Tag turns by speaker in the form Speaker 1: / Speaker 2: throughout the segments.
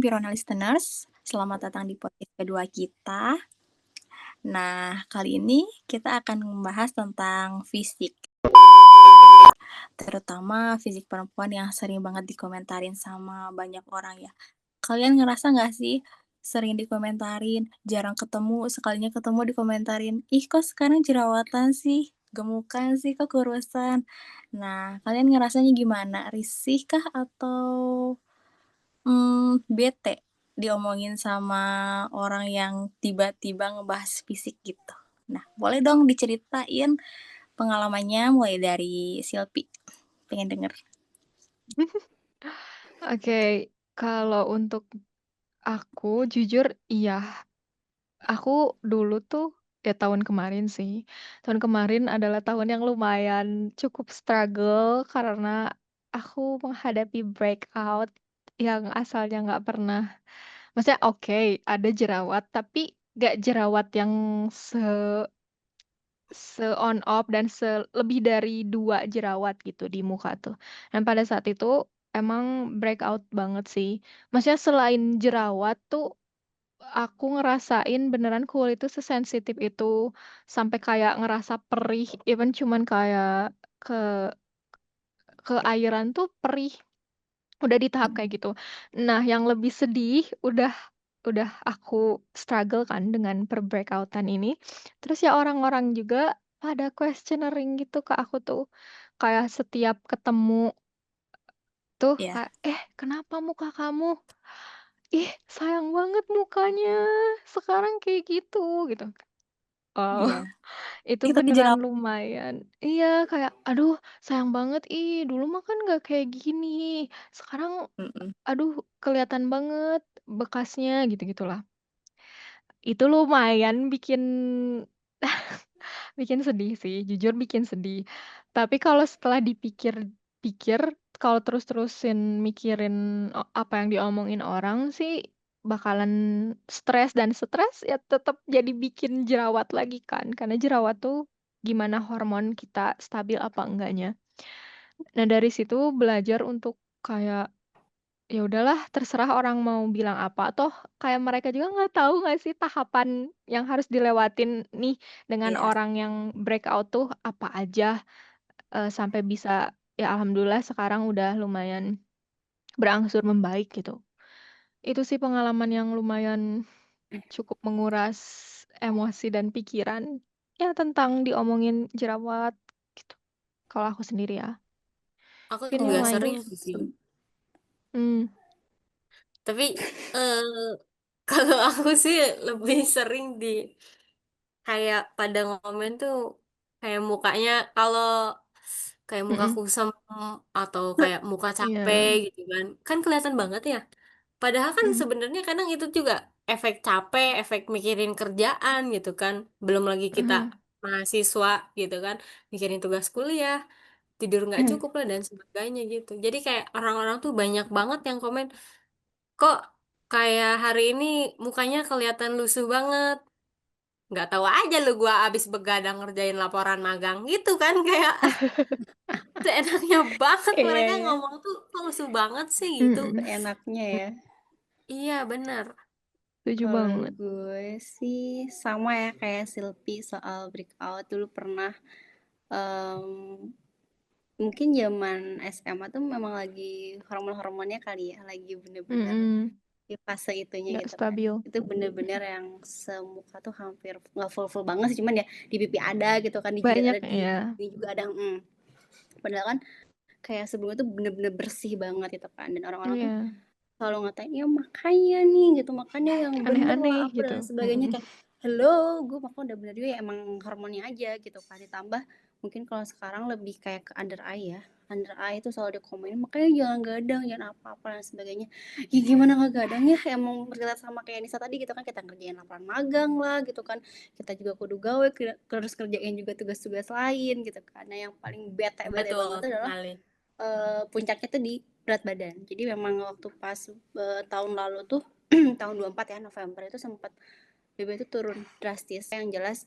Speaker 1: Pirona listeners, selamat datang di podcast kedua kita. Nah, kali ini kita akan membahas tentang fisik, terutama fisik perempuan yang sering banget dikomentarin sama banyak orang ya. Kalian ngerasa nggak sih sering dikomentarin, jarang ketemu, sekalinya ketemu dikomentarin, "Ih, kok sekarang jerawatan sih? Gemukan sih? Kok kurusan?" Nah, kalian ngerasanya gimana? Risih kah atau bete diomongin sama orang yang tiba-tiba ngebahas fisik gitu. Nah, boleh dong diceritain pengalamannya mulai dari Silpi, pengen denger.
Speaker 2: Oke, kalau untuk aku jujur iya, aku dulu tuh ya tahun kemarin sih, tahun kemarin adalah tahun yang lumayan cukup struggle karena aku menghadapi breakout yang asalnya nggak pernah maksudnya oke, ada jerawat, tapi nggak jerawat yang on off dan lebih dari 2 jerawat gitu di muka tuh. Dan pada saat itu emang breakout banget sih. Maksudnya selain jerawat tuh aku ngerasain beneran kulit itu sesensitif itu, sampai kayak ngerasa perih, even cuman kayak ke keairan tuh perih, udah di tahap kayak
Speaker 1: Mhm.
Speaker 2: gitu. Nah, yang lebih sedih udah aku struggle kan dengan per-breakout-an ini, terus ya orang-orang juga pada questioning gitu ke aku tuh, kayak setiap ketemu tuh
Speaker 1: Iya,
Speaker 2: kayak, "Eh, kenapa muka kamu? Ih, sayang banget mukanya, sekarang kayak gitu," gitu. Oh,
Speaker 1: iya.
Speaker 2: itu
Speaker 1: Ih, tapi
Speaker 2: beneran
Speaker 1: jerawat
Speaker 2: lumayan iya, kayak, "Aduh, sayang banget, ih, dulu mah kan nggak kayak gini, sekarang
Speaker 1: mhm,
Speaker 2: aduh kelihatan banget bekasnya," gitu-gitulah. Itu lumayan bikin bikin sedih sih, jujur bikin sedih. Tapi kalau setelah dipikir-pikir, kalau terus-terusin mikirin apa yang diomongin orang sih bakalan stres dan stres ya tetap jadi bikin jerawat lagi kan, karena jerawat tuh gimana hormon kita stabil apa enggaknya. Nah dari situ belajar untuk kayak ya udahlah terserah orang mau bilang apa, toh kayak mereka juga nggak tahu nggak sih tahapan yang harus dilewatin nih dengan
Speaker 1: iya.
Speaker 2: orang yang breakout tuh apa aja, sampai bisa ya alhamdulillah sekarang udah lumayan berangsur membaik gitu. Itu sih pengalaman yang lumayan cukup menguras emosi dan pikiran, ya tentang diomongin jerawat gitu, kalau aku sendiri ya.
Speaker 3: Aku
Speaker 2: Mungkin yang
Speaker 3: juga
Speaker 2: lain
Speaker 3: sering sih.
Speaker 2: mmm,
Speaker 3: Tapi eh, kalau aku sih lebih sering di kayak pada ngomen tuh kayak mukanya kalau kayak muka
Speaker 2: mhm,
Speaker 3: kusam atau kayak muka capek
Speaker 2: iya,
Speaker 3: gitu kan. Kan kelihatan banget ya. Padahal kan
Speaker 2: mhm
Speaker 3: sebenarnya kadang itu juga efek capek, efek mikirin kerjaan gitu kan. Belum lagi kita
Speaker 2: mhm.
Speaker 3: mahasiswa gitu kan, mikirin tugas kuliah, tidur nggak cukup lah dan sebagainya gitu. Jadi kayak orang-orang tuh banyak banget yang komen, kok kayak hari ini mukanya kelihatan lusuh banget. Nggak tahu aja lu gua abis begadang ngerjain laporan magang gitu kan kayak seenaknya banget
Speaker 1: Iya,
Speaker 3: mereka
Speaker 1: iya,
Speaker 3: ngomong tuh kok lusuh banget sih gitu.
Speaker 2: Mhm,
Speaker 1: seenaknya ya.
Speaker 3: Iya bener.
Speaker 2: setuju
Speaker 1: Kalau
Speaker 2: banget.
Speaker 1: gue sih sama ya kayak Silpi soal breakout dulu pernah, mmm mungkin zaman SMA tuh memang lagi hormon-hormonnya kali ya, lagi bener-bener
Speaker 2: Mhm,
Speaker 1: di fase itunya
Speaker 2: nggak
Speaker 1: gitu kan.
Speaker 2: stabil.
Speaker 1: Itu bener-bener yang semuka tuh hampir nggak full-full banget sih, cuman ya di pipi ada gitu kan, di jidat
Speaker 2: Banyak
Speaker 1: ada, di
Speaker 2: ya,
Speaker 1: ini juga ada, Padahal kan kayak sebelumnya tuh bener-bener bersih banget gitu kan, dan orang-orang tuh
Speaker 2: iya,
Speaker 1: selalu ngatain, "Ya makanya nih," gitu, "makanya yang bener lah,"
Speaker 2: aneh-aneh
Speaker 1: apa
Speaker 2: gitu,
Speaker 1: dan sebagainya,
Speaker 2: mhm.
Speaker 1: kayak, "Hello, gue maka udah bener juga ya emang hormonnya aja," gitu kan. Ditambah mungkin kalau sekarang lebih kayak ke under eye ya, under eye itu selalu dikomenin, "Makanya jangan gadang, jangan apa-apa," dan sebagainya. Ya gimana nggak gadang ya, emang relate sama kayak Nisa tadi gitu kan, kita ngerjain laporan magang lah gitu kan, kita juga kudu gawe, terus kerjain juga tugas-tugas lain gitu kan. Nah yang paling bete
Speaker 3: Betul
Speaker 1: banget tuh adalah
Speaker 3: sekali.
Speaker 1: puncaknya tuh di berat badan. Jadi memang waktu pas, tahun lalu tuh tahun 24 ya, November itu sempat BB itu turun drastis. Yang jelas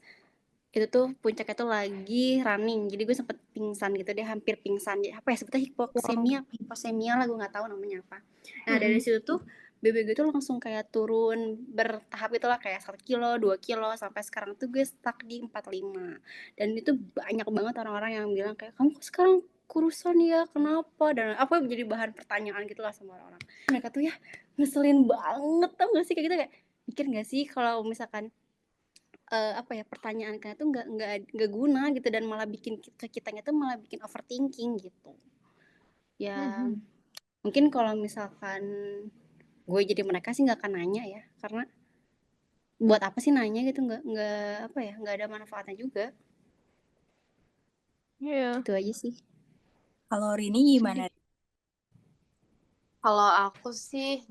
Speaker 1: itu tuh puncaknya tuh lagi running. Jadi gue sempet pingsan gitu deh, hampir pingsan. Apa ya sebetulnya
Speaker 2: Wow,
Speaker 1: hiposemia lah, gue nggak tahu namanya apa. Nah dari
Speaker 2: mhm,
Speaker 1: situ tuh
Speaker 4: BB gue tuh langsung kayak turun bertahap itulah, kayak 1 kilo, 2 kilo, sampai sekarang tuh gue stuck di 45. Dan itu banyak banget orang-orang yang bilang kayak, "Kamu kok sekarang kurusan ya, kenapa?" Dan apa jadi bahan pertanyaan gitu lah sama orang-orang. Mereka tuh ya ngeselin banget, tau gak sih kayak gitu, kayak mikir gak sih kalau misalkan apa ya, pertanyaan kalian tuh nggak guna gitu, dan malah bikin ke kitanya tuh malah bikin overthinking gitu. Ya
Speaker 2: Mhm.
Speaker 4: mungkin kalau misalkan gue jadi mereka sih nggak akan nanya ya, karena buat apa sih nanya gitu, nggak apa ya, nggak ada manfaatnya juga.
Speaker 2: Iya,
Speaker 4: Gitu aja sih.
Speaker 1: Kalau Rini gimana?
Speaker 2: sedih.
Speaker 5: Kalau aku sih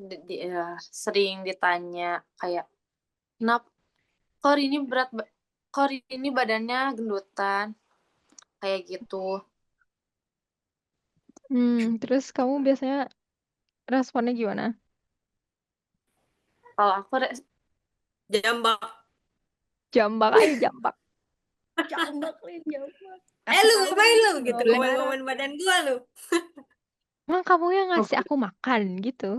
Speaker 5: sering ditanya kayak, kenapa kok Rini badannya gendutan kayak gitu.
Speaker 2: Terus kamu biasanya responnya gimana?
Speaker 5: Kalau aku
Speaker 3: Jambak.
Speaker 2: Jambak aja, jambak.
Speaker 4: Jambak Lin, jambak.
Speaker 3: Eh
Speaker 4: Kasih
Speaker 3: lu
Speaker 4: tahu
Speaker 3: ngapain
Speaker 4: Rin,
Speaker 3: lu gitu,
Speaker 4: Jawa Barat.
Speaker 3: ngomong-ngomongin badan gua lu.
Speaker 2: Emang kamu yang ngasih aku makan gitu?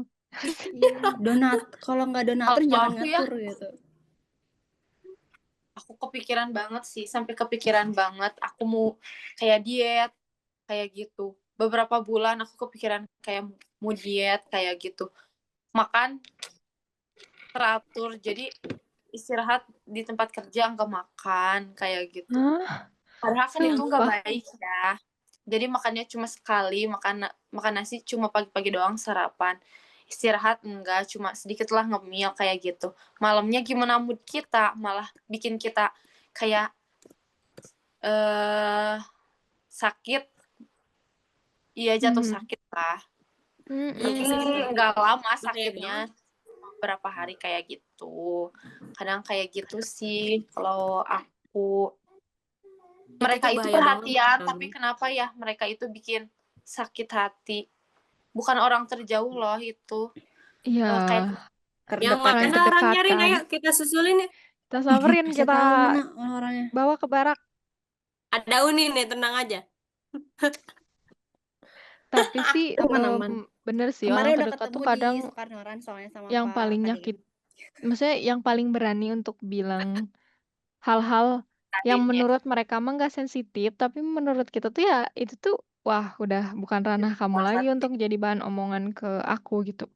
Speaker 4: Iya, kalau nggak donatur
Speaker 5: Kalau
Speaker 4: jangan
Speaker 5: aku ya,
Speaker 4: ngatur gitu.
Speaker 5: aku kepikiran banget sih, sampai kepikiran banget aku mau kayak diet kayak gitu. Beberapa bulan aku kepikiran kayak mau diet kayak gitu. Makan teratur, jadi istirahat di tempat kerja nggak makan kayak gitu.
Speaker 2: Hah?
Speaker 5: Padahal kan itu nggak
Speaker 2: Sumpah.
Speaker 5: baik ya. Jadi makannya cuma sekali, makan nasi cuma pagi-pagi doang sarapan. Istirahat enggak, cuma sedikit lah ngemil kayak gitu. Malamnya gimana mood kita, malah bikin kita kayak eh sakit. Iya jatuh
Speaker 2: Mhm.
Speaker 5: sakit lah.
Speaker 3: Iya
Speaker 5: Tapi
Speaker 3: sih,
Speaker 5: nggak lama
Speaker 3: bahaya
Speaker 5: sakitnya,
Speaker 3: banget.
Speaker 5: beberapa hari kayak gitu. Kadang kayak gitu sih kalau aku. Mereka itu
Speaker 3: bahaya banget
Speaker 5: perhatian,
Speaker 3: kan.
Speaker 5: tapi kenapa ya mereka itu bikin sakit hati? Bukan orang terjauh loh itu.
Speaker 2: Iya,
Speaker 5: Kayak
Speaker 3: Yang
Speaker 4: Terdekat
Speaker 2: orang
Speaker 3: mana
Speaker 4: ya.
Speaker 3: orangnya Rin,
Speaker 2: terdekatan.
Speaker 3: ayo kita susulin ya.
Speaker 2: Kita samperin,
Speaker 4: Kasih
Speaker 2: kita
Speaker 4: tahu mana orang-orangnya.
Speaker 2: bawa ke barak.
Speaker 3: Ada Uni nih, tenang aja.
Speaker 2: Tapi sih
Speaker 4: Aman-aman.
Speaker 2: bener sih orang
Speaker 4: Kemarin udah
Speaker 2: terdekat tuh
Speaker 4: ketemu di
Speaker 2: kadang
Speaker 4: Soekarno-Ran soalnya sama
Speaker 2: yang
Speaker 4: Pak
Speaker 2: paling
Speaker 4: Kading.
Speaker 2: nyakit. Maksudnya yang paling berani untuk bilang hal-hal yang
Speaker 5: adiknya.
Speaker 2: menurut mereka mah nggak sensitif, tapi menurut kita tuh ya itu tuh wah udah bukan ranah kamu lagi untuk jadi bahan omongan ke aku gitu.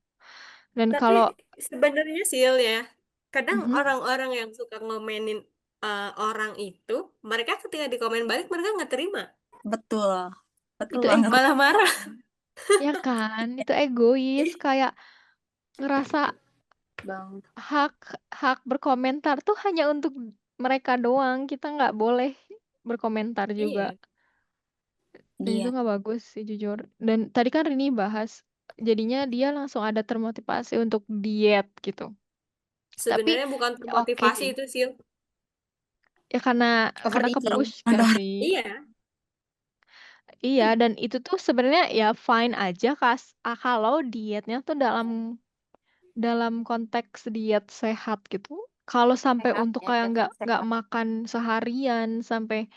Speaker 2: Dan
Speaker 3: Tapi
Speaker 2: kalau
Speaker 3: sebenarnya Sil ya, kadang
Speaker 2: Mhm.
Speaker 3: orang-orang yang suka ngomenin orang itu, mereka ketika di komen balik mereka nggak terima.
Speaker 1: Betul. Betul
Speaker 2: Itu
Speaker 1: banget.
Speaker 3: Malah marah.
Speaker 2: ya kan, itu egois kayak ngerasa
Speaker 5: Bang.
Speaker 2: hak hak berkomentar tuh hanya untuk mereka doang. Kita nggak boleh berkomentar juga.
Speaker 3: Iya.
Speaker 2: Dan itu
Speaker 1: Iya.
Speaker 2: nggak bagus sih jujur. Dan tadi kan Rini bahas, jadinya dia langsung ada termotivasi untuk diet gitu. Tapi
Speaker 3: Sebenarnya bukan
Speaker 2: oke,
Speaker 3: termotivasi itu Sil.
Speaker 2: ya karena
Speaker 4: Overthinking.
Speaker 2: ke-push gak sih?
Speaker 3: Iya.
Speaker 2: Iya, dan itu tuh sebenarnya ya fine aja kalau dietnya tuh dalam konteks diet sehat gitu. Kalau sampai
Speaker 5: Sehat
Speaker 2: untuk
Speaker 5: ya,
Speaker 2: kayak
Speaker 5: diet
Speaker 2: nggak
Speaker 5: sehat.
Speaker 2: makan seharian, sampai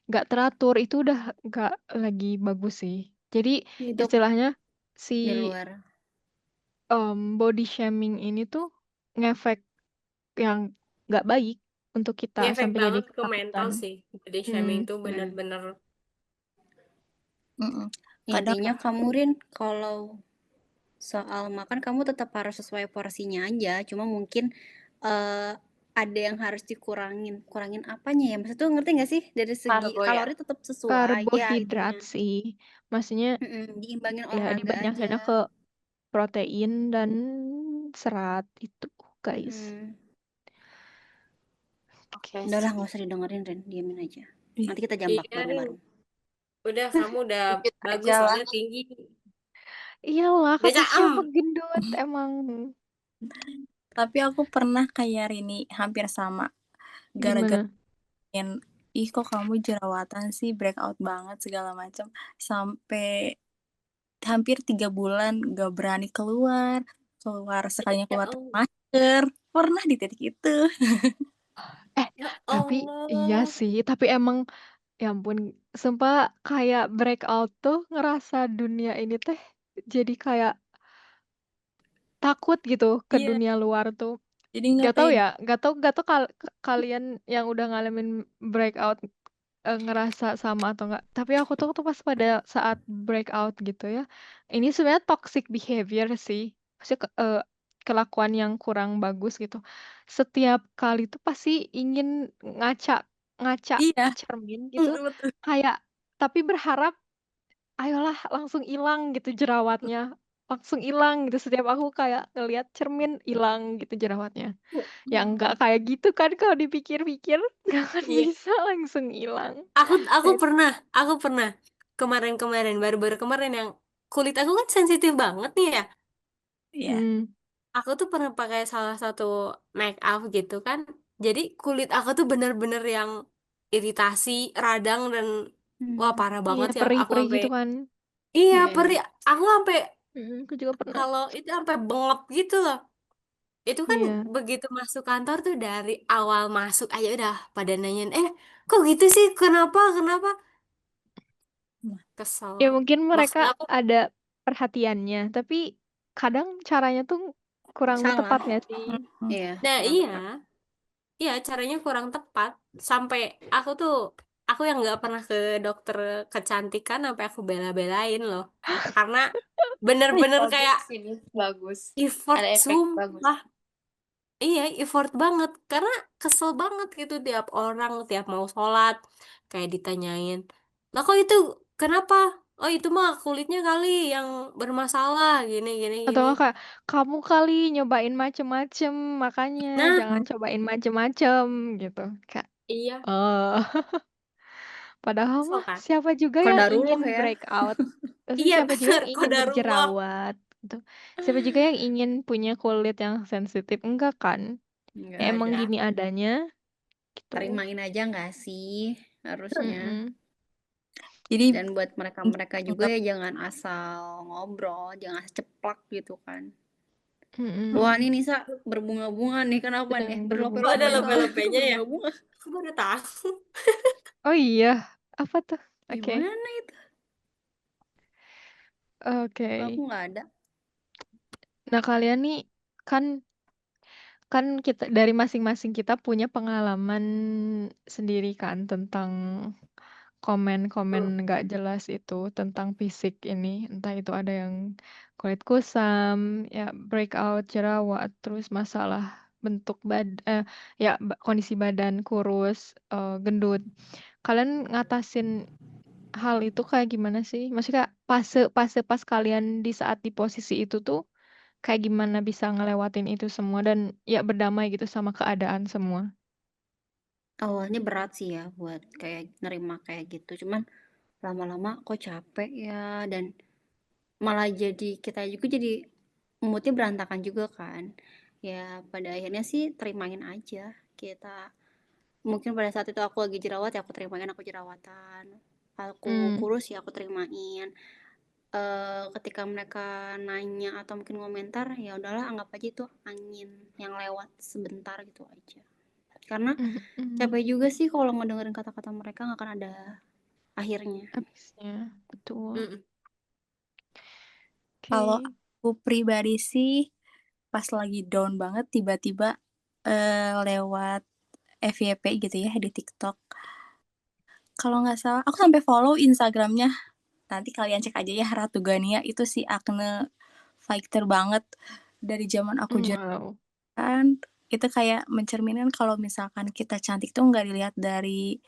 Speaker 2: nggak teratur, itu udah nggak lagi bagus sih. Jadi
Speaker 4: Hidup
Speaker 2: istilahnya si
Speaker 4: di luar.
Speaker 2: body shaming ini tuh ngefek yang nggak baik untuk kita
Speaker 3: Ngefek
Speaker 2: sampai jadi
Speaker 3: banget ke mental
Speaker 2: ketakutan.
Speaker 3: sih. Body shaming
Speaker 2: Hmm.
Speaker 3: itu benar-benar
Speaker 1: Mm-mm. Kadang
Speaker 4: Intinya kamu Rin, kalau soal makan kamu tetap harus sesuai porsinya aja. Cuma mungkin eh ada yang harus dikurangin. Kurangin apanya ya? Maksudnya tuh ngerti gak sih? Dari segi
Speaker 5: Karbo ya.
Speaker 4: kalori tetap sesuai ya
Speaker 2: Karbohidrat
Speaker 4: itunya.
Speaker 2: sih. Maksudnya
Speaker 4: Diimbangin
Speaker 2: ya
Speaker 4: olahraga aja.
Speaker 2: dibanyakinnya ke protein dan serat itu, guys.
Speaker 4: Mm-mm.
Speaker 5: Oke
Speaker 4: Udahlah
Speaker 5: sih.
Speaker 4: nggak usah didengerin Rin, diamin aja.
Speaker 1: Ih.
Speaker 4: Nanti kita jambak
Speaker 3: iya Rin.
Speaker 4: bareng-bareng.
Speaker 3: Udah kamu udah
Speaker 5: Dikit
Speaker 3: bagus
Speaker 5: aja lah.
Speaker 3: soalnya tinggi.
Speaker 2: Iyalah,
Speaker 3: Udah
Speaker 2: kata
Speaker 3: caem.
Speaker 2: siapa gendut emang.
Speaker 1: Tapi aku pernah kayak Rini, hampir sama. Gara-gara
Speaker 2: Gimana?
Speaker 1: pengen, ih kok kamu jerawatan sih, breakout banget segala macam. Sampai hampir 3 bulan gak berani keluar. Sekalinya
Speaker 3: Ya
Speaker 1: keluar pakai
Speaker 3: Allah.
Speaker 1: masker. Pernah di titik itu.
Speaker 2: Eh,
Speaker 3: Ya
Speaker 2: tapi iya
Speaker 3: Allah.
Speaker 2: sih, tapi emang ya ampun, sumpah kayak breakout tuh ngerasa dunia ini teh jadi kayak takut gitu ke
Speaker 1: Iya,
Speaker 2: dunia luar tuh.
Speaker 1: jadi nggak
Speaker 2: Gak tahu
Speaker 1: pede.
Speaker 2: ya, gak tau kalian yang udah ngalamin breakout ngerasa sama atau enggak. Tapi aku tuh pas pada saat breakout gitu ya. Ini sebenarnya toxic behavior sih. Maksudnya kelakuan yang kurang bagus gitu. Setiap kali tuh pasti ingin ngaca ngaca
Speaker 1: Iya,
Speaker 2: cermin gitu.
Speaker 1: betul.
Speaker 2: Kayak tapi berharap ayolah langsung hilang gitu jerawatnya. Langsung hilang gitu. Setiap aku kayak ngelihat cermin hilang gitu jerawatnya. Ya enggak kayak gitu kan kalau dipikir-pikir nggak akan
Speaker 3: Iya,
Speaker 2: bisa langsung hilang.
Speaker 3: aku pernah kemarin baru-baru kemarin yang kulit aku kan sensitif banget nih ya.
Speaker 1: Iya.
Speaker 2: Hmm,
Speaker 3: Aku tuh pernah pakai salah satu make up gitu kan. Jadi kulit aku tuh bener-bener yang iritasi, radang dan wah parah
Speaker 2: iya
Speaker 3: banget ya. Aku
Speaker 2: perih-perih
Speaker 3: sampai
Speaker 2: gitu kan.
Speaker 3: iya
Speaker 4: Iya.
Speaker 3: perih. Aku sampai
Speaker 2: Aku juga pernah.
Speaker 3: kalau itu sampai bengep gitu loh. Itu kan
Speaker 2: Iya.
Speaker 3: begitu masuk kantor tuh dari awal masuk aja udah pada nanyain, kok gitu sih? Kenapa? Kenapa? Kesel.
Speaker 2: Ya mungkin mereka
Speaker 3: Maksud aku
Speaker 2: ada perhatiannya, tapi kadang caranya tuh kurang
Speaker 4: Salah.
Speaker 2: tepat nggak sih?
Speaker 1: Mm-mm.
Speaker 4: Iya,
Speaker 3: nah
Speaker 4: kurang
Speaker 3: iya,
Speaker 4: tepat.
Speaker 3: iya caranya kurang tepat. Sampai aku tuh aku yang nggak pernah ke dokter kecantikan sampai aku bela-belain loh. Karena bener-bener kayak
Speaker 5: Bagus ini, bagus.
Speaker 3: effort
Speaker 5: Ada efek bagus.
Speaker 3: sumpah. Iya, effort banget. Karena kesel banget gitu tiap orang, tiap mau sholat. Kayak ditanyain, lah kok itu kenapa? Oh itu mah kulitnya kali yang bermasalah, gini, gini,
Speaker 2: Atau
Speaker 3: gini.
Speaker 2: nggak kayak kamu kali nyobain macem-macem, makanya
Speaker 3: Nah,
Speaker 2: jangan cobain macem-macem gitu. Kayak,
Speaker 3: iya,
Speaker 2: oh. Padahal
Speaker 3: kesel
Speaker 2: mah
Speaker 3: kan?
Speaker 2: siapa juga yang
Speaker 4: Qadarullah
Speaker 2: ingin
Speaker 4: ya.
Speaker 2: breakout. Maksudnya
Speaker 3: Iya
Speaker 2: siapa juga
Speaker 3: bener,
Speaker 2: yang ingin
Speaker 3: qadarullah.
Speaker 2: berjerawat gitu. Siapa juga yang ingin punya kulit yang sensitif. Enggak kan?
Speaker 4: Nggak
Speaker 2: Ya emang
Speaker 4: ada.
Speaker 2: gini adanya gitu.
Speaker 4: Terimain aja nggak sih harusnya.
Speaker 2: Mm-mm.
Speaker 1: Jadi
Speaker 4: Dan buat mereka-mereka juga
Speaker 1: nggak.
Speaker 4: ya jangan asal ngobrol, jangan ceplak gitu kan. Wah,
Speaker 2: Mm-mm.
Speaker 4: ini Nisa berbunga-bunga nih, kenapa nih?
Speaker 2: Sedang
Speaker 3: Oh ada
Speaker 4: Berlope-lope
Speaker 2: berbunga.
Speaker 4: soalnya
Speaker 3: lope-lopenya ya?
Speaker 4: berbunga-bunga.
Speaker 3: Aku baru tahu.
Speaker 2: Oh iya, apa tuh? Oke,
Speaker 4: Gimana itu?
Speaker 2: oke.
Speaker 4: Aku nggak ada.
Speaker 2: Nah kalian nih kan kan kita dari masing-masing kita punya pengalaman sendiri kan tentang komen-komen
Speaker 3: Hmm.
Speaker 2: nggak jelas itu tentang fisik ini. Entah itu ada yang kulit kusam, ya breakout jerawat, terus masalah bentuk ya kondisi badan kurus, gendut. Kalian ngatasin hal itu kayak gimana sih? Maksudnya fase pas kalian di saat di posisi itu tuh kayak gimana bisa ngelewatin itu semua dan ya berdamai gitu sama keadaan semua.
Speaker 4: Awalnya berat sih ya buat kayak nerima kayak gitu. Cuman lama-lama kok capek ya, dan malah jadi kita juga jadi moodnya berantakan juga kan. Ya pada akhirnya sih terimain aja. Kita mungkin pada saat itu aku lagi jerawat ya aku terimain aku jerawatan. Aku
Speaker 2: Hmm.
Speaker 4: kurus ya aku terimain. Ketika mereka nanya atau mungkin komentar, ya udahlah anggap aja itu angin yang lewat sebentar gitu aja. Karena
Speaker 2: Mm-mm.
Speaker 4: capek juga sih kalau ngedengerin kata-kata mereka nggak akan ada akhirnya.
Speaker 2: Habisnya betul.
Speaker 3: Mm-mm.
Speaker 1: Kalau
Speaker 2: Oke.
Speaker 1: aku pribadi sih pas lagi down banget tiba-tiba lewat FYP gitu ya di TikTok. Kalau nggak salah, aku sampai follow Instagramnya. Nanti kalian cek aja ya Ratu Gania itu si Akne fighter banget dari zaman aku
Speaker 2: Wow.
Speaker 1: kan itu kayak mencerminkan kalau misalkan kita cantik tuh nggak dilihat dari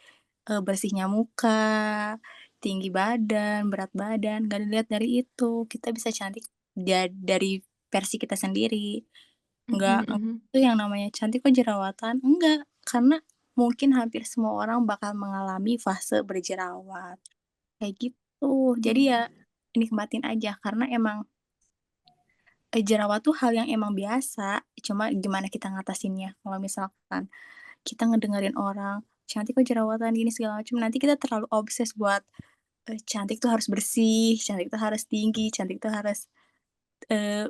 Speaker 1: bersihnya muka, tinggi badan, berat badan, nggak dilihat dari itu. Kita bisa cantik dari versi kita sendiri.
Speaker 2: Mhm,
Speaker 1: Nggak
Speaker 2: mhm.
Speaker 1: itu yang namanya cantik kok jerawatan, enggak. Karena mungkin hampir semua orang bakal mengalami fase berjerawat, kayak gitu. Jadi ya nikmatin aja karena emang jerawat tuh hal yang emang biasa, cuma gimana kita ngatasinnya. Kalau misalkan kita ngedengerin orang, "Cantik kok jerawatan gini," segala macam, nanti kita terlalu obses buat, cantik tuh harus bersih, cantik tuh harus tinggi, cantik tuh harus, eee,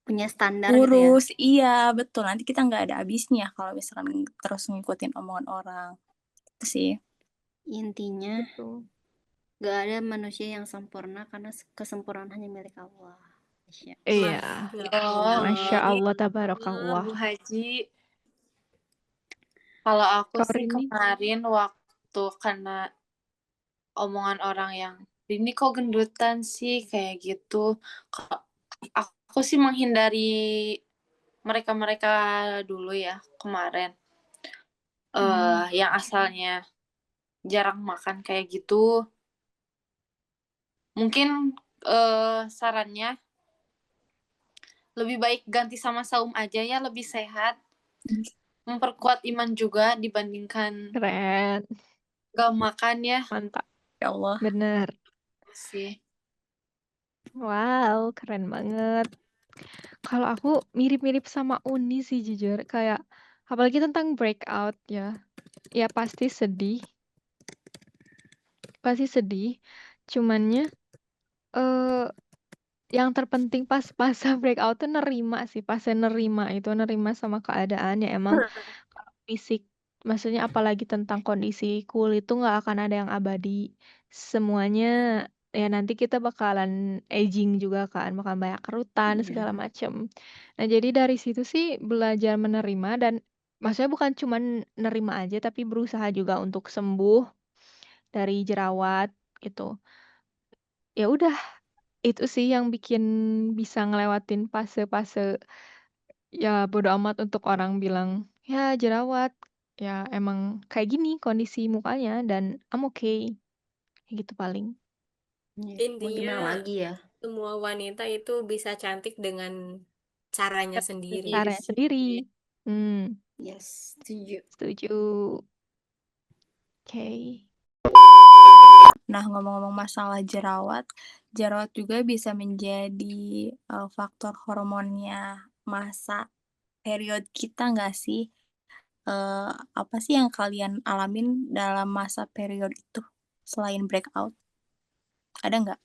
Speaker 4: Punya standar gitu ya.
Speaker 1: kurus iya, betul, nanti kita nggak ada habisnya kalau misalkan terus ngikutin omongan orang, itu sih.
Speaker 4: Intinya
Speaker 2: Betul.
Speaker 4: gak ada manusia yang sempurna karena kesempurnaan hanya milik Allah.
Speaker 2: Iya.
Speaker 3: Ya
Speaker 2: Masya
Speaker 3: Allah.
Speaker 2: Allah,
Speaker 5: Bu
Speaker 2: tabarakallah.
Speaker 5: Haji. Kalau aku
Speaker 2: Kak
Speaker 5: sih
Speaker 2: Rini?
Speaker 5: kemarin waktu kena omongan orang yang ini kok gendutan sih kayak gitu. Aku sih menghindari mereka-mereka dulu ya kemarin. Yang asalnya jarang makan kayak gitu. Mungkin sarannya lebih baik ganti sama saum aja ya, lebih sehat. Memperkuat iman juga dibandingkan
Speaker 2: Keren.
Speaker 5: gak makan ya
Speaker 2: Mantap.
Speaker 1: Ya Allah.
Speaker 2: Bener.
Speaker 5: sih.
Speaker 2: Wow, keren banget. Kalau aku mirip-mirip sama Uni sih jujur. Kayak, apalagi tentang breakout ya. Ya pasti sedih. Pasti sedih. Cumannya, eh yang terpenting pas masa breakout tuh nerima sih. Pas nerima itu, nerima sama keadaan ya emang kalau fisik. Maksudnya apalagi tentang kondisi kulit tuh nggak akan ada yang abadi. Semuanya ya nanti kita bakalan aging juga kan, bakal banyak kerutan segala
Speaker 4: Iya.
Speaker 2: macem. Nah jadi dari situ sih belajar menerima dan maksudnya bukan cuma nerima aja tapi berusaha juga untuk sembuh dari jerawat gitu. Ya udah itu sih yang bikin bisa ngelewatin fase-fase ya bodo amat untuk orang bilang ya jerawat ya emang kayak gini kondisi mukanya dan I'm okay kayak gitu paling.
Speaker 4: Iya. Mau
Speaker 3: Intinya
Speaker 4: gimana lagi ya?
Speaker 3: semua wanita itu bisa cantik dengan caranya sendiri.
Speaker 4: Sendiri
Speaker 2: Caranya
Speaker 4: sih.
Speaker 2: sendiri.
Speaker 4: Iya.
Speaker 2: Hmm,
Speaker 4: Yes, setuju.
Speaker 2: setuju. Oke.
Speaker 1: Nah, ngomong-ngomong masalah jerawat, jerawat juga bisa menjadi faktor hormonnya masa period kita nggak sih? Apa sih yang kalian alamin dalam masa period itu selain breakout? Ada nggak?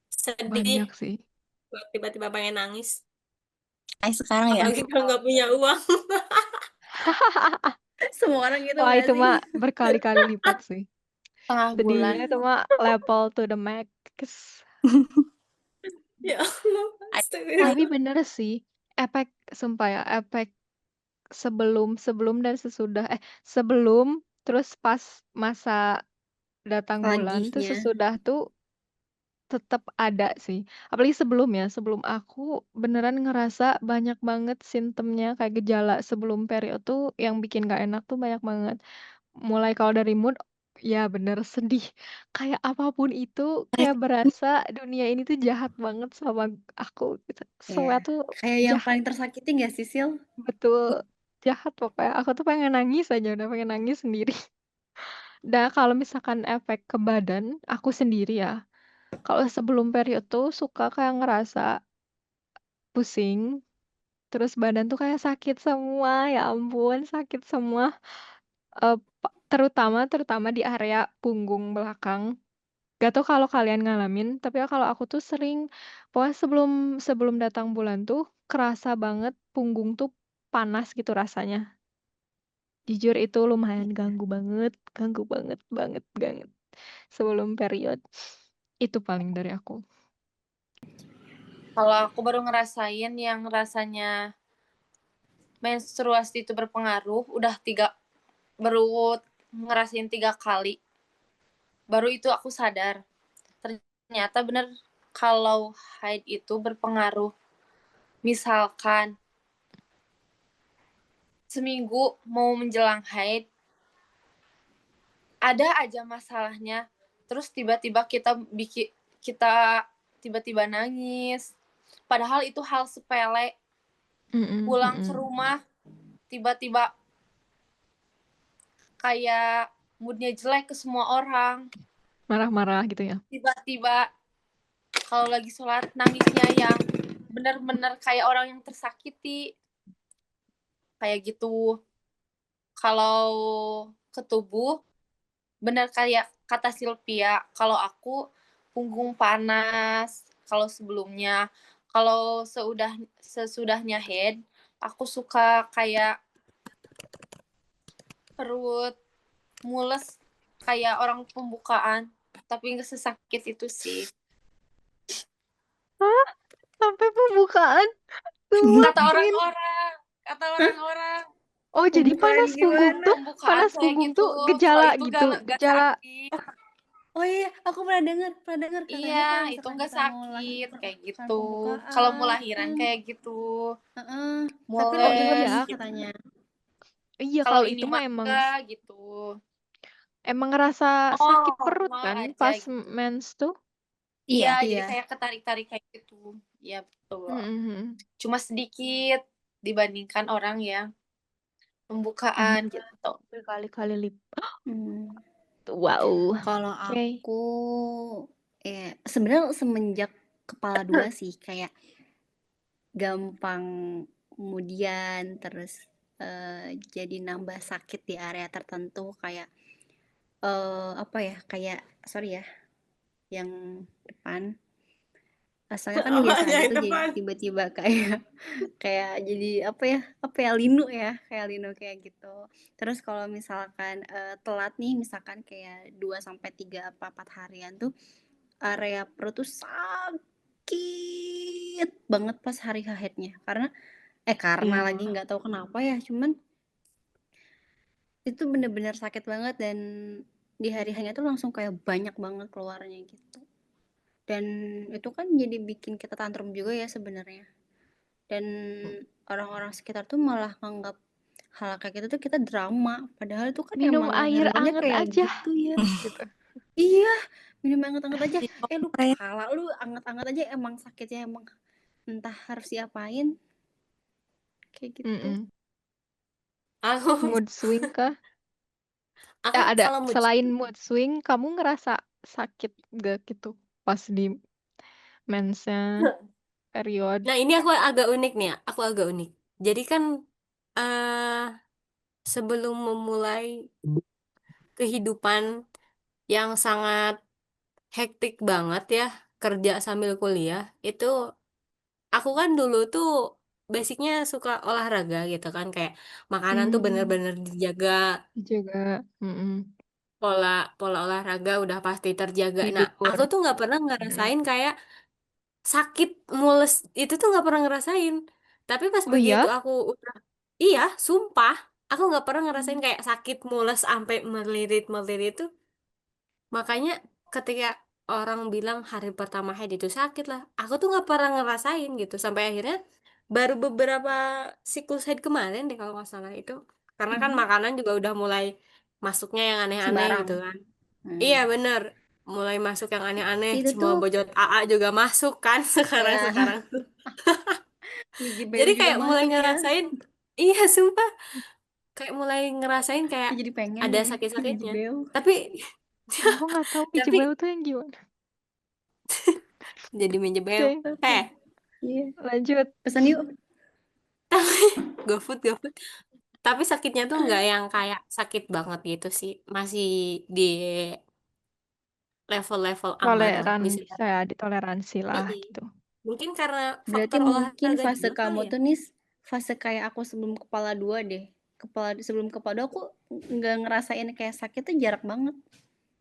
Speaker 3: Sedih,
Speaker 2: Banyak sih.
Speaker 3: tiba-tiba pengen nangis.
Speaker 1: Sekarang ya?
Speaker 3: Apalagi kalau nggak punya uang.
Speaker 4: Semua orang gitu
Speaker 2: Wah,
Speaker 4: gak
Speaker 2: itu
Speaker 4: sih?
Speaker 2: mah berkali-kali lipat sih.
Speaker 5: Tengah bulan.
Speaker 2: Sedihnya itu mah level to the max.
Speaker 3: Ya Allah,
Speaker 2: Tapi
Speaker 3: astagfirullah.
Speaker 2: bener sih, efek sumpah ya, efek sebelum dan sesudah sebelum terus pas masa datang bulan tuh
Speaker 4: Lagihnya.
Speaker 2: sesudah tuh tetap ada sih. Apalagi sebelum ya, sebelum aku beneran ngerasa banyak banget simptomnya kayak gejala sebelum period tuh yang bikin gak enak tuh banyak banget. Mulai kalau dari mood, ya bener sedih. Kayak apapun itu kayak berasa dunia ini tuh jahat banget sama aku gitu.
Speaker 4: Ya.
Speaker 2: Semua tuh
Speaker 4: Kayak yang
Speaker 2: jahat.
Speaker 4: paling tersakiti gak sih, Sil?
Speaker 2: Betul, jahat pokoknya. Aku tuh pengen nangis aja, udah pengen nangis sendiri. Dan kalau misalkan efek ke badan, aku sendiri ya. Kalau sebelum period tuh suka kayak ngerasa pusing, terus badan tuh kayak sakit semua, ya ampun, sakit semua. Terutama di area punggung belakang. Gak tau kalau kalian ngalamin, tapi ya kalau aku tuh sering, pokoknya sebelum sebelum datang bulan tuh kerasa banget punggung tuh panas gitu rasanya. Jujur itu lumayan ganggu banget banget banget sebelum period. Itu paling dari aku.
Speaker 5: Kalau aku baru ngerasain yang rasanya menstruasi itu berpengaruh, baru ngerasain 3 kali. Baru itu aku sadar. Ternyata bener kalau haid itu berpengaruh. Misalkan seminggu mau menjelang haid, ada aja masalahnya. Terus tiba-tiba kita tiba-tiba nangis. Padahal itu hal sepele.
Speaker 2: Mm-mm,
Speaker 5: Pulang ke
Speaker 2: mm-mm.
Speaker 5: rumah tiba-tiba kayak moodnya jelek ke semua orang.
Speaker 2: Marah-marah gitu ya.
Speaker 5: Tiba-tiba kalau lagi sholat nangisnya yang benar-benar kayak orang yang tersakiti. Kayak gitu. Kalau ke tubuh, benar kayak kata Sylvia, kalau aku punggung panas, kalau sebelumnya. Kalau sesudahnya head, aku suka kayak perut mules kayak orang pembukaan, tapi nggak sesakit itu sih.
Speaker 2: Hah? Sampai pembukaan semua
Speaker 5: Kata
Speaker 2: scene.
Speaker 5: orang-orang, kata orang-orang.
Speaker 2: Oh, jadi
Speaker 4: Pembukaan
Speaker 2: panas punggung
Speaker 4: gimana?
Speaker 2: tuh,
Speaker 5: Pembukaan
Speaker 2: panas
Speaker 5: kayak
Speaker 2: punggung
Speaker 5: gitu,
Speaker 2: tuh
Speaker 5: kalau
Speaker 2: gejala
Speaker 5: itu
Speaker 2: gitu,
Speaker 5: gak
Speaker 2: gejala.
Speaker 5: sakit.
Speaker 4: Oh iya, aku pernah dengar katanya
Speaker 5: Iya,
Speaker 4: kalau
Speaker 5: itu
Speaker 4: misalkan
Speaker 5: nggak
Speaker 4: kita mau
Speaker 5: sakit kayak
Speaker 4: melakukan
Speaker 5: gitu. Kalau mau
Speaker 4: pembukaan,
Speaker 5: lahiran kayak gitu,
Speaker 4: heeh, tapi
Speaker 2: Oh
Speaker 4: lebih
Speaker 5: mules
Speaker 2: iya,
Speaker 4: perih
Speaker 5: gitu.
Speaker 4: katanya.
Speaker 2: iya
Speaker 5: Kalau
Speaker 2: kalau
Speaker 5: ini
Speaker 2: itu
Speaker 5: mah
Speaker 2: mah emang
Speaker 5: enggak gitu.
Speaker 2: ngerasa sakit perut
Speaker 5: Normal
Speaker 2: kan
Speaker 5: aja
Speaker 2: pas
Speaker 5: gitu.
Speaker 2: mens tuh.
Speaker 5: Iya,
Speaker 4: Iya,
Speaker 5: jadi
Speaker 4: iya.
Speaker 5: kayak ketarik-tarik kayak gitu. Iya, betul.
Speaker 2: Mm-mm.
Speaker 5: Cuma sedikit dibandingkan orang yang pembukaan gitu.
Speaker 2: Berkali-kali lipat.
Speaker 4: Hmm.
Speaker 2: Wow.
Speaker 4: Kalau
Speaker 2: Oke.
Speaker 4: aku sebenarnya semenjak kepala 2 sih kayak gampang kemudian terus jadi nambah sakit di area tertentu kayak apa ya kayak sorry ya yang depan asalnya kan biasa
Speaker 3: Apanya
Speaker 4: aja
Speaker 3: yang
Speaker 4: tuh jadi
Speaker 3: depan?
Speaker 4: tiba-tiba kayak kayak jadi apa ya linu ya kayak linu kayak gitu terus kalau misalkan telat nih misalkan kayak 2 sampai 3 apa 4 harian tuh area perut tuh sakit banget pas hari haidnya karena
Speaker 2: Iya.
Speaker 4: lagi nggak tahu kenapa ya cuman itu bener-bener sakit banget dan di hari hanya tuh langsung kayak banyak banget keluarnya gitu dan itu kan jadi bikin kita tantrum juga ya sebenarnya dan orang-orang sekitar tuh malah nganggap hal kayak gitu tuh kita drama padahal itu kan
Speaker 2: Minum
Speaker 4: emang
Speaker 2: air
Speaker 4: normalnya
Speaker 2: anget
Speaker 4: kayak
Speaker 2: aja
Speaker 4: gitu ya
Speaker 2: gitu.
Speaker 4: iya minum anget-anget aja lu
Speaker 1: Kayak
Speaker 4: kepala lu anget-anget aja emang sakitnya emang entah harus diapain kayak gitu
Speaker 2: Mm-mm.
Speaker 3: Aku
Speaker 2: Mood swing kah?
Speaker 3: aku
Speaker 2: Ada
Speaker 3: kalau mood
Speaker 2: selain
Speaker 3: swing.
Speaker 2: mood swing, kamu ngerasa sakit gak gitu pas di mensnya period?
Speaker 3: Nah, ini aku agak unik nih ya. Aku agak unik. Jadi kan eh sebelum memulai kehidupan yang sangat hektik banget ya, kerja sambil kuliah, itu aku kan dulu tuh basicnya suka olahraga gitu kan, kayak makanan tuh
Speaker 2: Hmm,
Speaker 3: bener-bener dijaga,
Speaker 2: juga. Mm-mm.
Speaker 3: pola pola olahraga udah pasti terjaga. Nah,
Speaker 2: Tidur.
Speaker 3: aku tuh nggak pernah
Speaker 2: Mm-mm.
Speaker 3: ngerasain kayak sakit mules itu tuh nggak pernah ngerasain. Tapi pas
Speaker 2: Oh
Speaker 3: begitu
Speaker 2: iya?
Speaker 3: aku udah, iya, sumpah, aku nggak pernah ngerasain
Speaker 2: Hmm.
Speaker 3: kayak sakit mules sampai melilit melilit itu. Makanya ketika orang bilang hari pertama haid itu sakit lah, aku tuh nggak pernah ngerasain gitu. Sampai akhirnya baru beberapa siklus haid kemarin deh kalau nggak salah itu. Karena kan
Speaker 4: Mhm.
Speaker 3: makanan juga udah mulai masuknya yang aneh-aneh
Speaker 4: Sembarang
Speaker 3: gitu kan. Iya
Speaker 4: hmm.
Speaker 3: bener, mulai masuk yang aneh-aneh.
Speaker 4: Itu
Speaker 3: Semua
Speaker 4: tuh
Speaker 3: bojot AA juga masuk kan
Speaker 4: ya
Speaker 3: sekarang-sekarang.
Speaker 4: Miji Beu
Speaker 3: Jadi
Speaker 4: juga
Speaker 3: kayak mulai
Speaker 4: masuk ya
Speaker 3: ngerasain, iya sumpah, kayak mulai ngerasain kayak
Speaker 4: jadi pengen
Speaker 3: ada
Speaker 4: nih Miji
Speaker 3: sakit-sakitnya.
Speaker 4: Beu
Speaker 3: Tapi
Speaker 2: Aku nggak tahu
Speaker 3: tapi
Speaker 2: Mijibel tuh yang gimana.
Speaker 3: jadi menjebel.
Speaker 2: Oke,
Speaker 4: oke iya
Speaker 2: lanjut.
Speaker 4: pesan yuk
Speaker 3: GoFood, GoFood. Tapi sakitnya tuh nggak yang kayak sakit banget gitu sih. Masih di level-level aman lah
Speaker 2: Toleran,
Speaker 3: bisa.
Speaker 2: bisa ya ditoleransi lah
Speaker 3: Mm-mm.
Speaker 2: gitu.
Speaker 3: Mungkin karena
Speaker 4: berarti
Speaker 3: faktor
Speaker 4: mungkin
Speaker 3: olahraga
Speaker 4: fase
Speaker 3: juga kali
Speaker 4: kamu
Speaker 3: ya.
Speaker 4: tuh nih fase kayak aku sebelum kepala 2 deh sebelum kepala 2 aku nggak ngerasain kayak sakit tuh jarak banget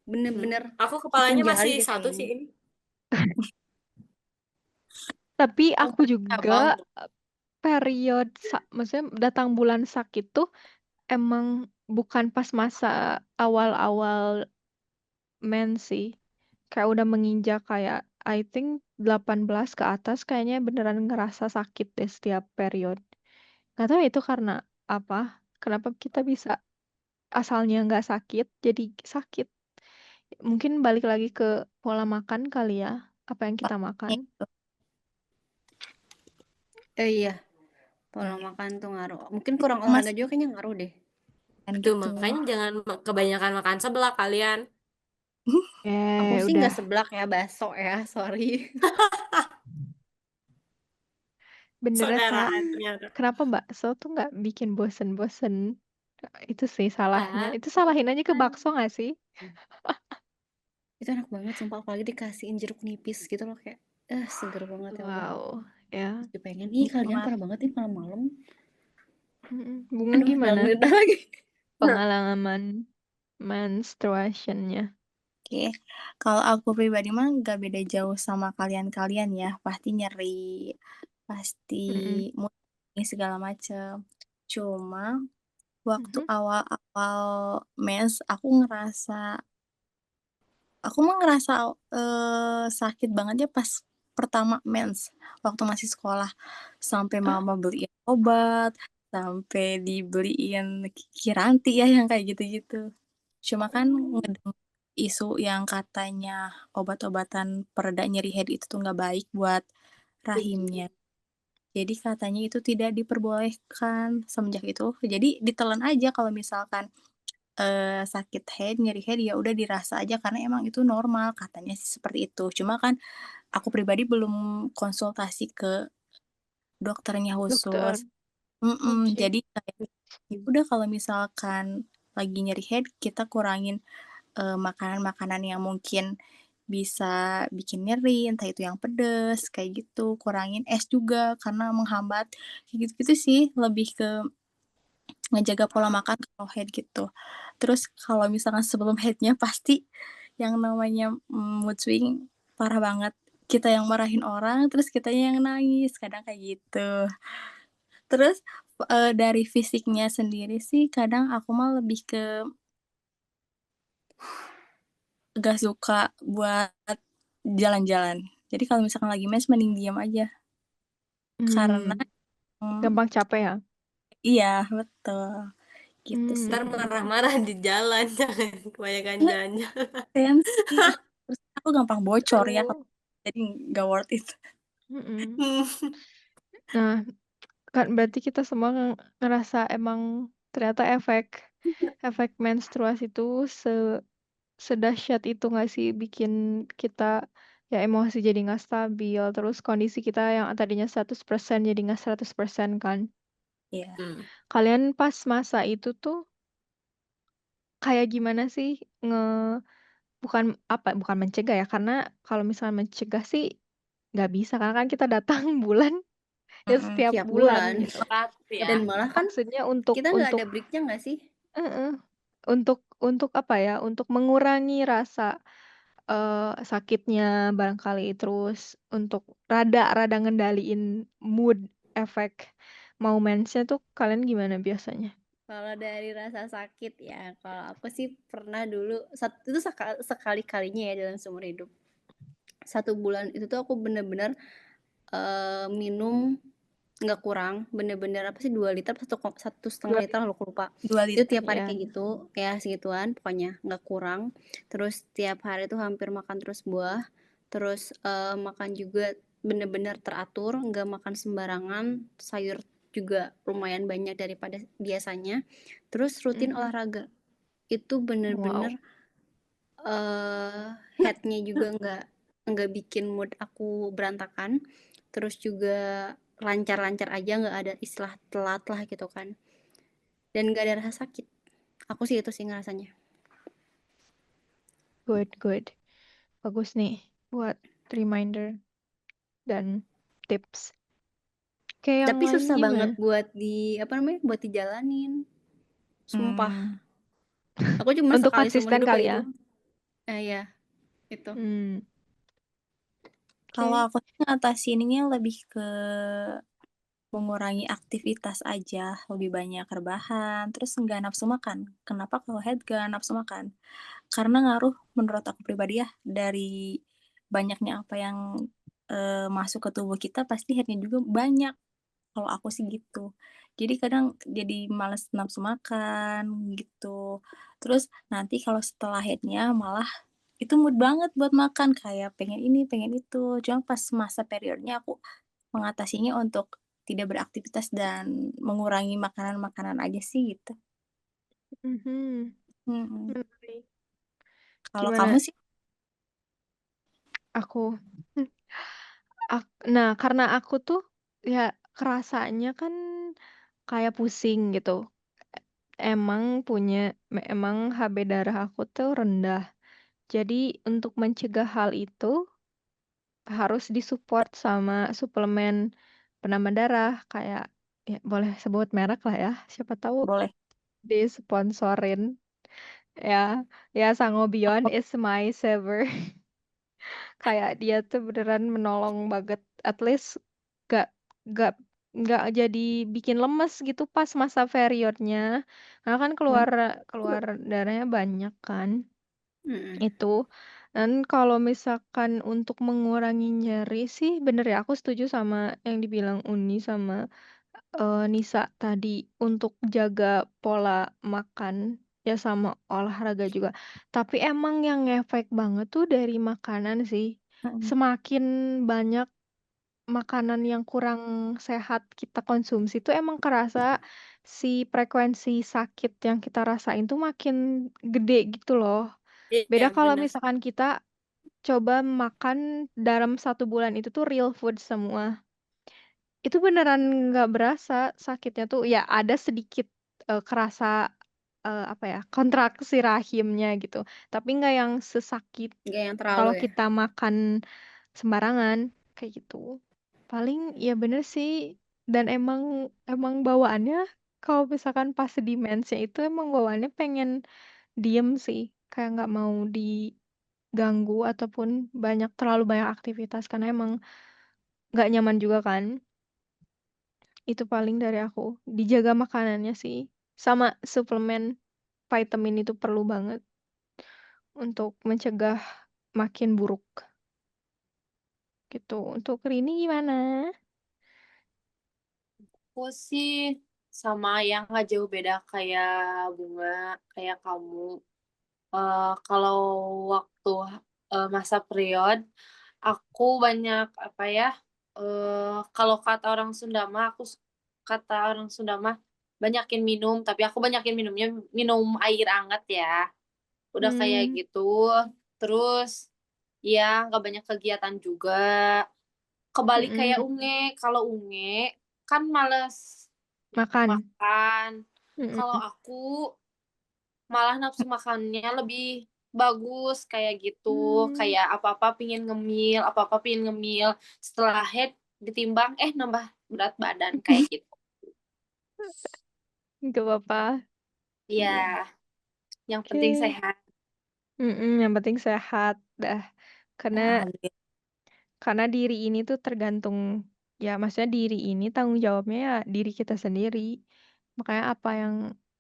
Speaker 3: Hmm.
Speaker 4: bener-bener
Speaker 3: Aku
Speaker 4: hitung
Speaker 3: kepalanya
Speaker 4: jari
Speaker 3: masih
Speaker 4: deh
Speaker 3: satu sih
Speaker 4: kayaknya
Speaker 3: ini.
Speaker 2: Tapi
Speaker 5: Aku
Speaker 2: aku juga
Speaker 5: cabang.
Speaker 2: period, maksudnya datang bulan sakit tuh emang bukan pas masa awal-awal mens sih. Kayak udah menginjak kayak I think 18 ke atas kayaknya beneran ngerasa sakit deh setiap period. Gak tahu itu karena apa? Kenapa kita bisa asalnya nggak sakit jadi sakit? Mungkin balik lagi ke pola makan kali ya. Apa yang kita makan?
Speaker 4: iya pola makan tuh ngaruh mungkin kurang
Speaker 1: Mas
Speaker 4: olahraga juga kayaknya ngaruh deh
Speaker 1: kan
Speaker 3: Tuh
Speaker 1: gitu.
Speaker 3: makanya jangan kebanyakan makan seblak kalian.
Speaker 4: aku sih
Speaker 2: Udah
Speaker 4: nggak seblak ya baso ya sorry
Speaker 2: benernya Kak.
Speaker 3: Saudaraan ternyata.
Speaker 2: Kenapa bakso tuh nggak bikin bosen-bosen? Itu sih salahnya.
Speaker 3: Kan?
Speaker 2: Itu salahin aja ke bakso nggak sih?
Speaker 4: itu enak banget sumpah apalagi dikasihin jeruk nipis gitu loh kayak seger banget ya Allah
Speaker 2: Wow, ya.
Speaker 4: jadi pengen ih kalian
Speaker 1: Nikmat.
Speaker 4: parah banget nih malam-malam
Speaker 2: Bunga
Speaker 4: aduh dalam
Speaker 2: gimana
Speaker 4: ngerita lagi
Speaker 3: Nah,
Speaker 2: pengalaman menstruationnya?
Speaker 1: Oke, kalau aku pribadi mah nggak beda jauh sama kalian-kalian ya, pasti nyeri, pasti
Speaker 2: Mhm.
Speaker 1: mood swing segala macem. Cuma waktu
Speaker 2: Mhm.
Speaker 1: awal-awal mens aku mah ngerasa, sakit banget ya pas pertama mens, waktu masih sekolah. Sampai
Speaker 2: Ah,
Speaker 1: mama beliin obat, sampai dibeliin Kiranti ya yang kayak gitu-gitu. Cuma kan
Speaker 2: oh,
Speaker 1: ngedenger isu yang katanya obat-obatan pereda nyeri head itu tuh nggak baik buat rahimnya. Jadi katanya itu tidak diperbolehkan semenjak itu. Jadi ditelan aja kalau misalkan, sakit head, nyeri head, ya udah dirasa aja karena emang itu normal katanya sih seperti itu. Cuma kan aku pribadi belum konsultasi ke dokternya
Speaker 2: dokter.
Speaker 1: khusus.
Speaker 2: Oke.
Speaker 1: Jadi kayak, ya udah kalau misalkan lagi nyeri head kita kurangin makanan-makanan yang mungkin bisa bikin nyeri, entah itu yang pedes, kayak gitu. Kurangin es juga karena menghambat, kayak gitu-gitu sih, lebih ke ngejaga pola makan kalau head gitu. Terus kalau misalkan sebelum head-nya pasti yang namanya, mood swing parah banget. Kita yang marahin orang, terus kitanya yang nangis, kadang kayak gitu. Terus, dari fisiknya sendiri sih kadang aku mah lebih ke gak suka buat jalan-jalan. Jadi kalau misalkan lagi mens mending diam aja. Karena,
Speaker 2: Mmm,
Speaker 1: mmm
Speaker 2: gampang capek ya?
Speaker 1: iya betul, gitu
Speaker 2: Mmm,
Speaker 1: sih.
Speaker 3: Entar marah-marah di jalan, jangan kebanyakan
Speaker 1: Enggak,
Speaker 3: jalan-jalan.
Speaker 1: tensi, terus aku gampang bocor ya
Speaker 2: oh,
Speaker 1: jadi nggak worth it.
Speaker 2: mhm. Nah, kan berarti kita semua ngerasa emang ternyata efek efek menstruasi itu sedahsyat itu nggak sih bikin kita ya emosi jadi nggak stabil, terus kondisi kita yang tadinya 100% jadi nggak 100% kan.
Speaker 1: Iya,
Speaker 3: Mmm,
Speaker 2: Kalian pas masa itu tuh kayak gimana sih bukan mencegah ya, karena kalau misalnya mencegah sih nggak bisa karena kan kita datang bulan ya
Speaker 1: mhm.
Speaker 2: setiap
Speaker 4: Tiap
Speaker 2: bulan
Speaker 4: bulan.
Speaker 2: gitu.
Speaker 3: berat ya.
Speaker 4: Dan malah kan
Speaker 2: Maksudnya untuk
Speaker 4: kita nggak
Speaker 2: untuk
Speaker 4: ada break-nya nggak sih?
Speaker 2: heeh, untuk apa ya, untuk mengurangi rasa, sakitnya barangkali, terus untuk rada ngendaliin mood, efek mau mens-nya tuh kalian gimana biasanya?
Speaker 4: Kalau dari rasa sakit ya, kalau aku sih pernah dulu itu sekali-kalinya ya dalam seumur hidup. 1 bulan itu tuh aku bener-bener, minum nggak kurang, bener-bener apa sih 2 liter, 1,5
Speaker 2: 2
Speaker 4: liter lah aku lupa.
Speaker 1: 2
Speaker 4: Itu
Speaker 1: liter
Speaker 4: tiap hari
Speaker 2: ya?
Speaker 4: kayak gitu, ya segituan pokoknya nggak kurang. Terus tiap hari tuh hampir makan terus buah, terus, makan juga bener-bener teratur, nggak makan sembarangan, sayur juga lumayan banyak daripada biasanya, terus rutin
Speaker 2: Mhm.
Speaker 4: olahraga. Itu
Speaker 2: Wow.
Speaker 4: bener-bener, head-nya juga nggak bikin mood aku berantakan, terus juga lancar-lancar aja, nggak ada istilah telat lah gitu kan, dan nggak ada rasa sakit. Aku sih itu sih ngerasanya.
Speaker 2: Good good. Bagus nih buat reminder dan tips. Kayak yang
Speaker 4: Tapi
Speaker 2: lain
Speaker 4: susah banget
Speaker 2: gimana?
Speaker 4: buat apa namanya, buat dijalanin, sumpah.
Speaker 1: Mmm,
Speaker 4: Aku cuma
Speaker 2: Untuk
Speaker 4: sekali seumur
Speaker 2: konsisten
Speaker 4: hidup
Speaker 2: kali
Speaker 4: kayak
Speaker 2: ya?
Speaker 4: gitu. Iya, itu.
Speaker 2: Mmm,
Speaker 1: kalau
Speaker 2: oke.
Speaker 1: aku sih ngatasinnya lebih ke mengurangi aktivitas aja, lebih banyak rebahan, terus nggak nafsu makan. Kenapa kalau head nggak nafsu makan? Karena ngaruh menurut aku pribadi ya, dari banyaknya apa yang, masuk ke tubuh kita pasti head-nya juga banyak. Kalau aku sih gitu. Jadi kadang jadi males nafsu makan gitu. Terus nanti kalau setelah haid-nya malah itu mood banget buat makan, kayak pengen ini, pengen itu. Cuma pas masa periodnya aku mengatasinya untuk tidak beraktivitas dan mengurangi makanan-makanan aja sih gitu.
Speaker 2: Mhm,
Speaker 1: Mhm.
Speaker 2: menarik.
Speaker 1: Kalau kamu
Speaker 2: Gimana
Speaker 1: sih?
Speaker 2: aku? Mmm, nah, karena aku tuh ya kerasanya kan kayak pusing gitu. Emang HB darah aku tuh rendah. Jadi untuk mencegah hal itu harus disupport sama suplemen penambah darah kayak ya boleh sebut merek lah ya, siapa tahu
Speaker 1: Boleh.
Speaker 2: disponsorin. Ya, ya Sangobion is my saver. Kayak dia tuh beneran menolong banget. At least gak gak nggak jadi bikin lemes gitu pas masa periodnya. Karena kan keluar keluar darahnya banyak kan.
Speaker 4: Mhm.
Speaker 2: Itu. Dan kalau misalkan untuk mengurangi nyeri sih bener ya aku setuju sama yang dibilang Uni sama Nisa tadi untuk jaga pola makan, ya sama olahraga juga. Tapi emang yang ngefek banget tuh dari makanan sih.
Speaker 1: Mhm.
Speaker 2: Semakin banyak makanan yang kurang sehat kita konsumsi tuh emang kerasa si frekuensi sakit yang kita rasain tuh makin gede gitu loh.
Speaker 3: Iya
Speaker 2: Beda kalau
Speaker 3: benar.
Speaker 2: misalkan kita coba makan dalam 1 bulan itu tuh real food semua. Itu beneran nggak berasa sakitnya tuh, ya ada sedikit, kerasa, apa ya, kontraksi rahimnya gitu, tapi nggak yang sesakit
Speaker 4: Nggak yang terlalu
Speaker 2: kalau
Speaker 4: ya?
Speaker 2: kita makan sembarangan, kayak gitu. Paling ya bener sih, dan emang emang bawaannya kalau misalkan pas di mens-nya itu emang bawaannya pengen diem sih, kayak nggak mau diganggu ataupun terlalu banyak aktivitas karena emang nggak nyaman juga kan. Itu paling dari aku, dijaga makanannya sih, sama suplemen vitamin itu perlu banget untuk mencegah makin buruk, gitu. Untuk Rini gimana?
Speaker 5: Aku sih sama yang nggak jauh beda kayak Bunga, kayak kamu. Kalau waktu masa period, aku banyak apa ya? Kalau kata orang Sunda mah, kata orang Sunda mah banyakin minum, tapi aku banyakin minumnya minum air hangat ya. Udah kayak
Speaker 2: Mmm,
Speaker 5: gitu. Terus ya nggak banyak kegiatan juga. Kebalik kayak
Speaker 2: mhm,
Speaker 5: Unge. Kalau Unge kan males
Speaker 2: makan,
Speaker 5: makan. Kalau
Speaker 2: mhm.
Speaker 5: aku malah nafsu makannya lebih bagus kayak gitu.
Speaker 2: Mmm,
Speaker 5: Kayak apa-apa pingin ngemil, apa-apa pingin ngemil. Setelah head ditimbang, nambah berat badan kayak gitu.
Speaker 2: nggak apa-apa,
Speaker 5: Iya,
Speaker 2: iya,
Speaker 5: yang penting
Speaker 2: oke,
Speaker 5: sehat.
Speaker 2: yang penting sehat dah, karena
Speaker 1: Alhamdulillah.
Speaker 2: karena diri ini tuh tergantung ya maksudnya diri ini tanggung jawabnya ya diri kita sendiri. Makanya apa yang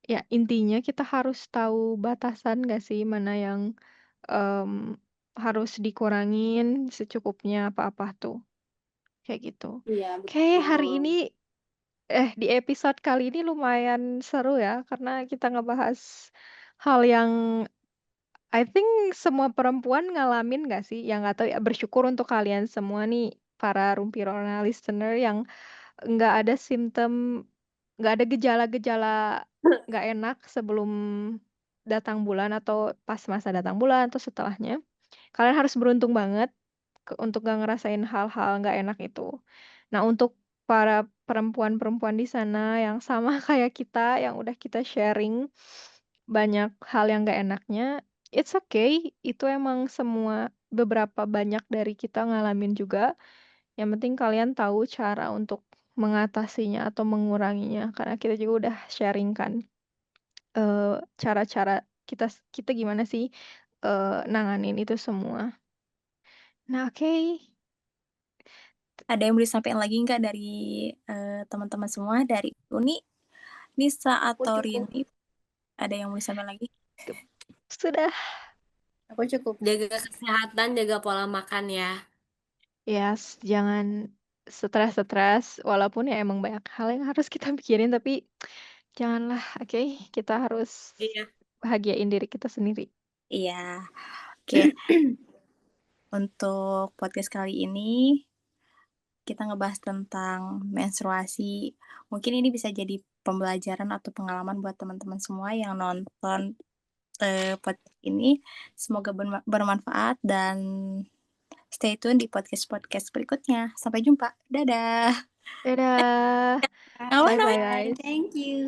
Speaker 2: ya intinya kita harus tahu batasan nggak sih mana yang, mmm, harus dikurangin secukupnya apa-apa tuh, kayak gitu.
Speaker 5: Iya,
Speaker 2: Oke, hari
Speaker 5: betul.
Speaker 2: ini di episode kali ini lumayan seru ya karena kita ngebahas hal yang I think semua perempuan ngalamin nggak sih? Yang nggak tahu ya, bersyukur untuk kalian semua nih, para Rumpirona listener yang nggak ada nggak ada gejala-gejala nggak enak sebelum datang bulan atau pas masa datang bulan atau setelahnya. Kalian harus beruntung banget untuk nggak ngerasain hal-hal nggak enak itu. Nah, untuk para perempuan-perempuan di sana yang sama kayak kita, yang udah kita sharing banyak hal yang nggak enaknya, it's okay, itu emang beberapa banyak dari kita ngalamin juga. Yang penting kalian tahu cara untuk mengatasinya atau menguranginya, karena kita juga udah sharing kan, cara-cara kita gimana sih, nanganin itu semua. Nah, oke.
Speaker 1: Ada yang mau disampaikan lagi nggak dari, teman-teman semua, dari Uni, Nisa,
Speaker 5: Aku
Speaker 1: atau
Speaker 5: cukup.
Speaker 1: Rini? Ada yang mau disampaikan lagi?
Speaker 2: Sudah.
Speaker 4: Aku cukup.
Speaker 3: Jaga kesehatan, jaga pola makan ya.
Speaker 2: Yes, jangan stres-stres, walaupun ya emang banyak hal yang harus kita pikirin, tapi janganlah, oke? Kita harus
Speaker 3: Iya.
Speaker 2: bahagiain diri kita sendiri.
Speaker 1: Iya. Oke, untuk podcast kali ini kita ngebahas tentang menstruasi. Mungkin ini bisa jadi pembelajaran atau pengalaman buat teman-teman semua yang nonton, podcast ini. Semoga bermanfaat dan stay tune di podcast-podcast berikutnya. Sampai jumpa. Dadah.
Speaker 2: Dadah.
Speaker 1: Apa
Speaker 2: Bye-bye,
Speaker 1: namanya?
Speaker 4: Bye,
Speaker 2: guys.
Speaker 4: thank you.